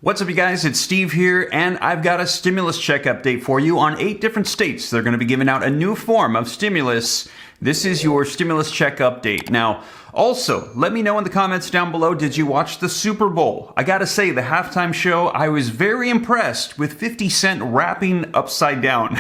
What's up, you guys? It's Steve here, and I've got a stimulus check update for you on 8 different states. They're going to be giving out a new form of stimulus. This is your stimulus check update. Now, also, let me know in the comments down below, did you watch the Super Bowl? I gotta say, the halftime show, I was very impressed with 50 Cent rapping upside down.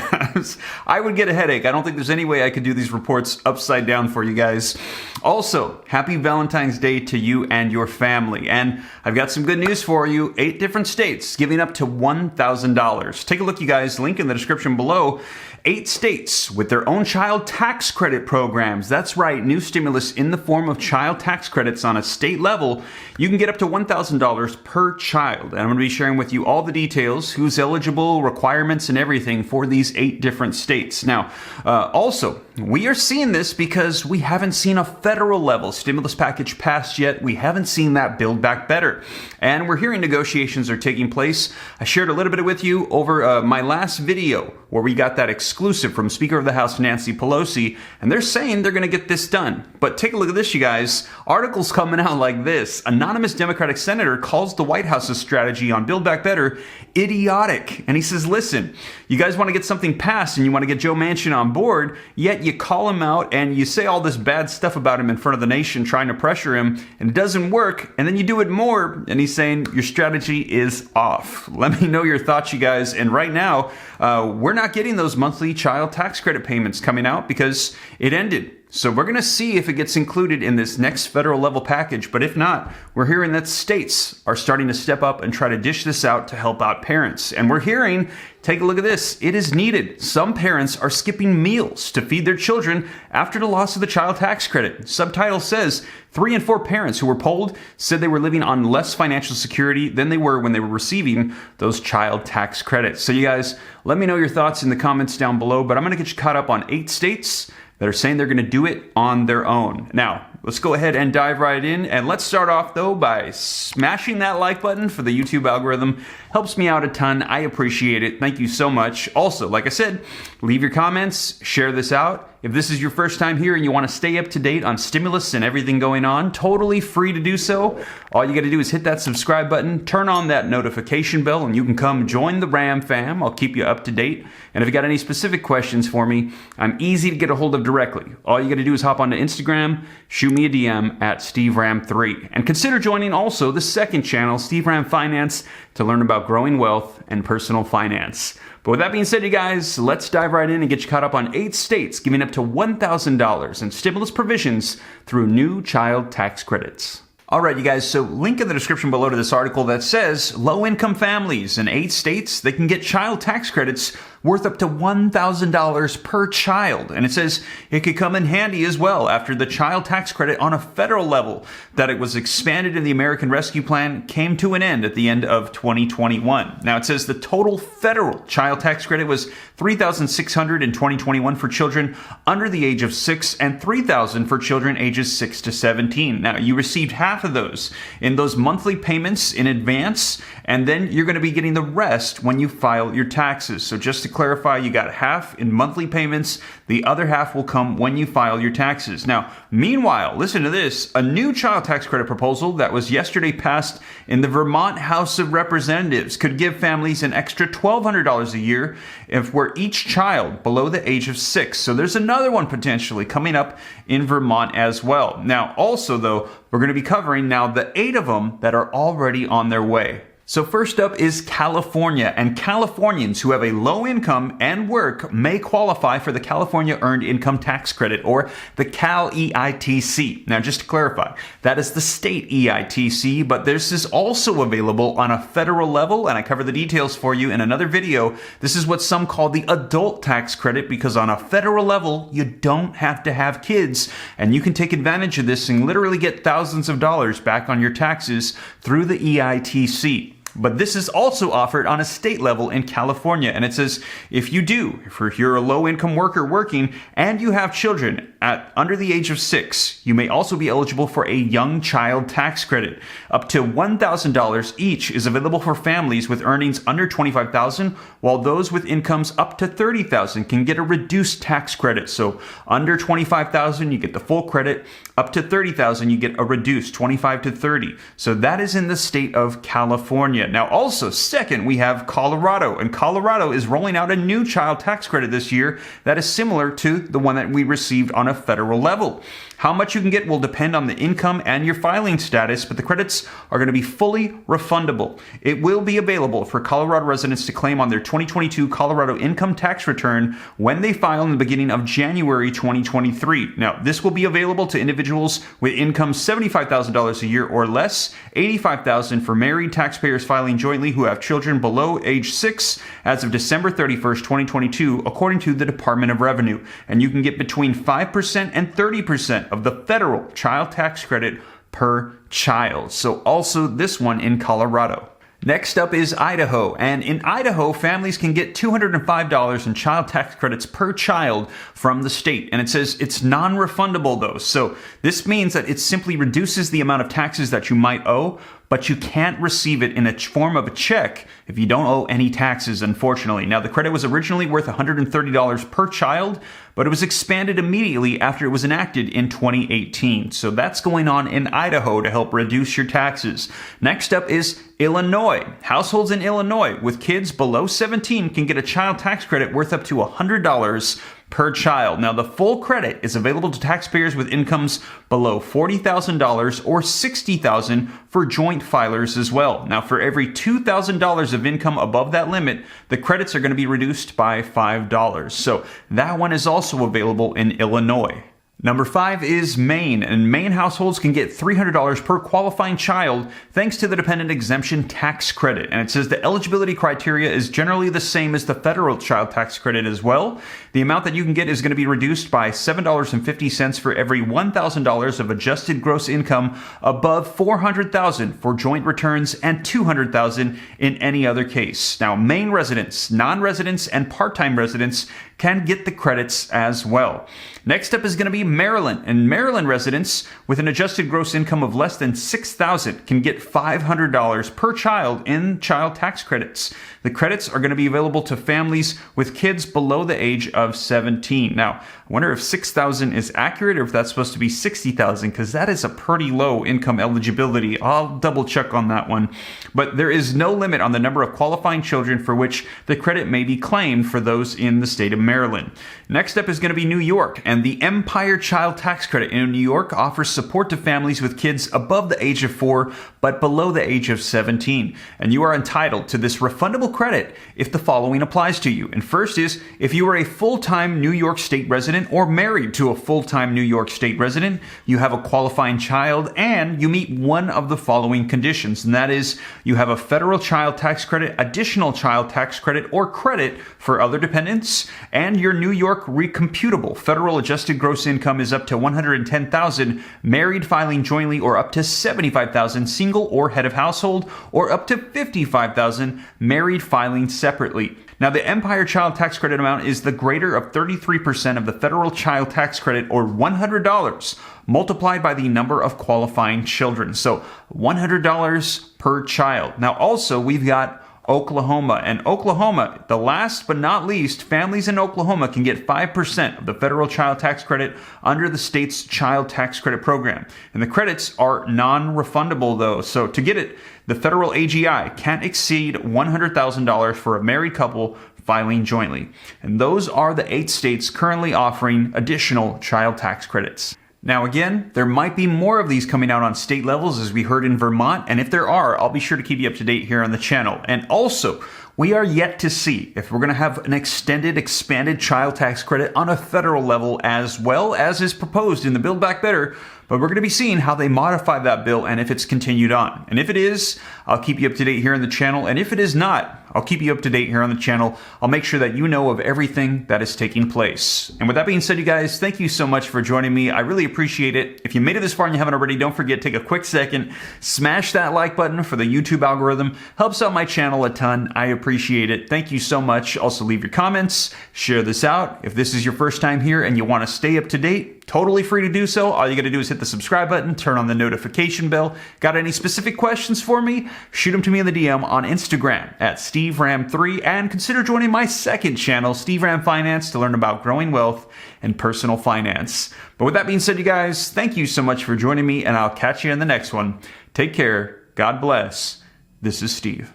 I would get a headache. I don't think there's any way I could do these reports upside down for you guys. Also, happy Valentine's Day to you and your family. And I've got some good news for you. 8 different states giving up to $1,000. Take a look, you guys. Link in the description below. 8 states with their own child tax credit programs. That's right, new stimulus in the form of child tax credits on a state level. You can get up to $1,000 per child. And I'm going to be sharing with you all the details, who's eligible, requirements, and everything for these 8 different states. Now, also, we are seeing this because we haven't seen a federal level stimulus package passed yet. We haven't seen that Build Back Better. And we're hearing negotiations are taking place. I shared a little bit with you over my last video where we got that exclusive from Speaker of the House Nancy Pelosi, and they're saying they're going to get this done. But take a look at this, you guys. Articles coming out like this. Anonymous Democratic senator calls the White House's strategy on Build Back Better idiotic. And he says, listen, you guys want to get something passed and you want to get Joe Manchin on board, yet you call him out and you say all this bad stuff about him in front of the nation, trying to pressure him, and it doesn't work, and then you do it more, and he's saying your strategy is off. Let me know your thoughts, you guys. And right now, we're not getting those monthly child tax credit payments coming out because it ended. So we're going to see if it gets included in this next federal level package. But if not, we're hearing that states are starting to step up and try to dish this out to help out parents. And we're hearing, take a look at this, it is needed. Some parents are skipping meals to feed their children after the loss of the child tax credit. Subtitle says 3 in 4 parents who were polled said they were living on less financial security than they were when they were receiving those child tax credits. So you guys, let me know your thoughts in the comments down below. But I'm going to get you caught up on 8 states that are saying they're going to do it on their own. Now, let's go ahead and dive right in. And let's start off, though, by smashing that like button for the YouTube algorithm. Helps me out a ton. I appreciate it. Thank you so much. Also, like I said, leave your comments, share this out. If this is your first time here and you want to stay up to date on stimulus and everything going on, totally free to do so. All you got to do is hit that subscribe button, turn on that notification bell, and you can come join the Ram fam. I'll keep you up to date. And if you got any specific questions for me, I'm easy to get a hold of directly. All you got to do is hop onto Instagram, shoot me a DM at SteveRam3. And consider joining also the second channel, Steve Ram Finance, to learn about growing wealth and personal finance. But with that being said, you guys, let's dive right in and get you caught up on 8 states giving up to $1,000 in stimulus provisions through new child tax credits. All right, you guys, so link in the description below to this article that says low-income families in 8 states, they can get child tax credits worth up to $1,000 per child. And it says it could come in handy as well after the child tax credit on a federal level that it was expanded in the American Rescue Plan came to an end at the end of 2021. Now it says the total federal child tax credit was $3,600 in 2021 for children under the age of 6 and $3,000 for children ages 6 to 17. Now you received half of those in those monthly payments in advance, and then you're going to be getting the rest when you file your taxes. So just to clarify, you got half in monthly payments. The other half will come when you file your taxes. Now, meanwhile, listen to this. A new child tax credit proposal that was yesterday passed in the Vermont House of Representatives could give families an extra $1,200 a year if we're each child below the age of 6. So there's another one potentially coming up in Vermont as well. Now, also, though, we're going to be covering now the 8 of them that are already on their way. So first up is California, and Californians who have a low income and work may qualify for the California Earned Income Tax Credit, or the Cal EITC. Now, just to clarify, that is the state EITC, but this is also available on a federal level, and I cover the details for you in another video. This is what some call the adult tax credit, because on a federal level, you don't have to have kids, and you can take advantage of this and literally get thousands of dollars back on your taxes through the EITC. But this is also offered on a state level in California. And it says, if you're a low-income worker working and you have children under the age of 6, you may also be eligible for a young child tax credit. Up to $1,000 each is available for families with earnings under $25,000, while those with incomes up to $30,000 can get a reduced tax credit. So under $25,000, you get the full credit. Up to $30,000, you get a reduced $25,000 to $30,000. So that is in the state of California. California. Now, also, second, we have Colorado. And Colorado is rolling out a new child tax credit this year that is similar to the one that we received on a federal level. How much you can get will depend on the income and your filing status, but the credits are going to be fully refundable. It will be available for Colorado residents to claim on their 2022 Colorado income tax return when they file in the beginning of January 2023. Now, this will be available to individuals with income $75,000 a year or less, $85,000 for married taxpayers filing jointly who have children below age 6 as of December 31st, 2022, according to the Department of Revenue. And you can get between 5% and 30% of the federal child tax credit per child. So also this one in Colorado. Next up is Idaho, and in Idaho, families can get $205 in child tax credits per child from the state, and it says it's non-refundable though, so this means that it simply reduces the amount of taxes that you might owe, but you can't receive it in a form of a check if you don't owe any taxes, unfortunately. Now, the credit was originally worth $130 per child, but it was expanded immediately after it was enacted in 2018. So that's going on in Idaho to help reduce your taxes. Next up is Illinois. Households in Illinois with kids below 17 can get a child tax credit worth up to $100 per child. Now, the full credit is available to taxpayers with incomes below $40,000 or $60,000 for joint filers as well. Now, for every $2,000 of income above that limit, the credits are going to be reduced by $5. So that one is also available in Illinois. Number 5 is Maine, and Maine households can get $300 per qualifying child thanks to the dependent exemption tax credit. And it says the eligibility criteria is generally the same as the federal child tax credit as well. The amount that you can get is going to be reduced by $7.50 for every $1,000 of adjusted gross income above $400,000 for joint returns and $200,000 in any other case. Now, Maine residents, non-residents, and part-time residents can get the credits as well. Next up is going to be Maryland, and Maryland residents with an adjusted gross income of less than $6,000 can get $500 per child in child tax credits. The credits are going to be available to families with kids below the age of 17. Now, I wonder if $6,000 is accurate or if that's supposed to be $60,000, because that is a pretty low income eligibility. I'll double check on that one. But there is no limit on the number of qualifying children for which the credit may be claimed for those in the state of Maryland. Next up is going to be New York, and the Empire Child Tax Credit in New York offers support to families with kids above the age of 4 but below the age of 17. And you are entitled to this refundable credit if the following applies to you. And first is if you are a full-time New York State resident or married to a full-time New York State resident, you have a qualifying child, and you meet one of the following conditions, and that is you have a federal child tax credit, additional child tax credit, or credit for other dependents, and your New York recomputable federal adjusted gross income is up to $110,000 married filing jointly, or up to $75,000 single or head of household, or up to $55,000 married filing separately. Now, the Empire Child Tax Credit amount is the greater of 33% of the federal child tax credit, or $100, multiplied by the number of qualifying children. So $100 per child. Now, also, we've got Oklahoma. And Oklahoma, the last but not least, families in Oklahoma can get 5% of the federal child tax credit under the state's child tax credit program. And the credits are non-refundable though. So to get it, the federal AGI can't exceed $100,000 for a married couple filing jointly. And those are the 8 states currently offering additional child tax credits. Now again, there might be more of these coming out on state levels, as we heard in Vermont, and if there are, I'll be sure to keep you up to date here on the channel. And also, we are yet to see if we're going to have an expanded child tax credit on a federal level, as well as is proposed in the Build Back Better, but we're going to be seeing how they modify that bill and if it's continued on. And if it is, I'll keep you up to date here on the channel, and if it is not, I'll keep you up to date here on the channel. I'll make sure that you know of everything that is taking place. And with that being said, you guys, thank you so much for joining me. I really appreciate it. If you made it this far and you haven't already, don't forget, take a quick second, smash that like button for the YouTube algorithm. Helps out my channel a ton. I appreciate it. Thank you so much. Also, leave your comments, share this out. If this is your first time here and you want to stay up to date, totally free to do so. All you got to do is hit the subscribe button, turn on the notification bell. Got any specific questions for me? Shoot them to me in the DM on Instagram at SteveRam3, and consider joining my second channel, Steve Ram Finance, to learn about growing wealth and personal finance. But with that being said, you guys, thank you so much for joining me, and I'll catch you in the next one. Take care, God bless, This is Steve.